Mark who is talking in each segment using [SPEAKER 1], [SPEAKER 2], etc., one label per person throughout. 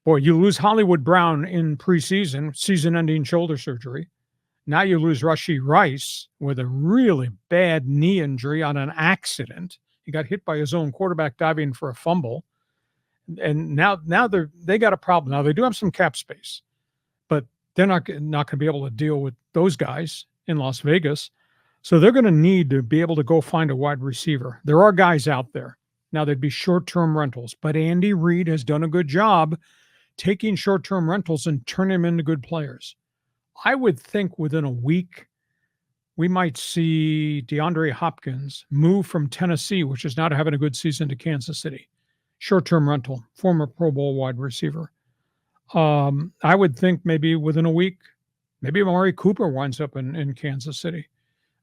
[SPEAKER 1] Boy, you lose Hollywood Brown in preseason, season-ending shoulder surgery. Now you lose Rashee Rice with a really bad knee injury on an accident. He got hit by his own quarterback diving for a fumble. And now they got a problem. Now they do have some cap space, but they're not going to be able to deal with those guys in Las Vegas. So they're going to need to be able to go find a wide receiver. There are guys out there. Now they'd be short-term rentals, but Andy Reid has done a good job taking short-term rentals and turning them into good players. I would think within a week, we might see DeAndre Hopkins move from Tennessee, which is not having a good season, to Kansas City. Short-term rental, former Pro Bowl wide receiver. I would think maybe within a week, maybe Amari Cooper winds up in Kansas City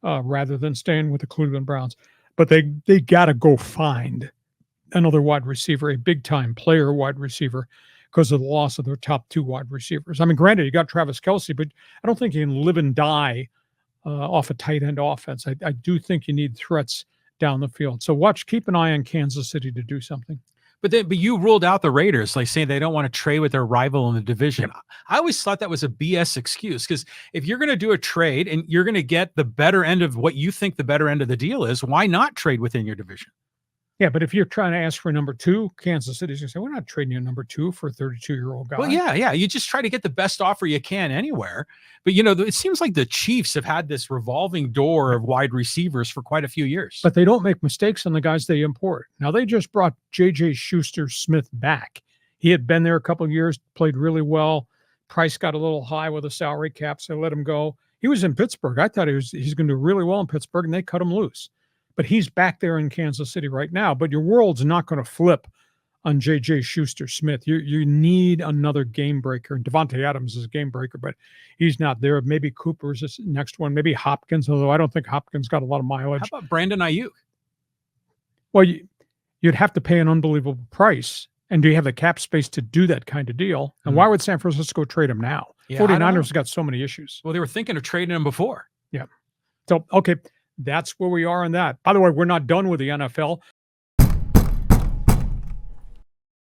[SPEAKER 1] rather than staying with the Cleveland Browns. But they got to go find another wide receiver, a big-time player wide receiver, because of the loss of their top two wide receivers. I mean, granted, you got Travis Kelce, but I don't think you can live and die off a tight end offense. I do think you need threats down the field. So keep an eye on Kansas City to do something.
[SPEAKER 2] But you ruled out the Raiders, like saying they don't want to trade with their rival in the division. Yep. I always thought that was a BS excuse, because if you're going to do a trade and you're going to get the better end of what you think the better end of the deal is, why not trade within your division?
[SPEAKER 1] Yeah, but if you're trying to ask for a number two, Kansas City's going to say, we're not trading you a number two for a 32-year-old guy.
[SPEAKER 2] Well, yeah. You just try to get the best offer you can anywhere. But, it seems like the Chiefs have had this revolving door of wide receivers for quite a few years.
[SPEAKER 1] But they don't make mistakes on the guys they import. Now, they just brought J.J. Schuster-Smith back. He had been there a couple of years, played really well. Price got a little high with a salary cap, so they let him go. He was in Pittsburgh. I thought he's going to do really well in Pittsburgh, and they cut him loose. But he's back there in Kansas City right now. But your world's not going to flip on J.J. Schuster-Smith. You need another game breaker. And Devontae Adams is a game breaker, but he's not there. Maybe Cooper's this next one. Maybe Hopkins, although I don't think Hopkins got a lot of mileage.
[SPEAKER 2] How about Brandon Ayuk?
[SPEAKER 1] Well, you'd have to pay an unbelievable price. And do you have the cap space to do that kind of deal? And why would San Francisco trade him now? Yeah, 49ers got so many issues.
[SPEAKER 2] Well, they were thinking of trading him before.
[SPEAKER 1] Yeah. So, okay. That's where we are on that. By the way, we're not done with the NFL.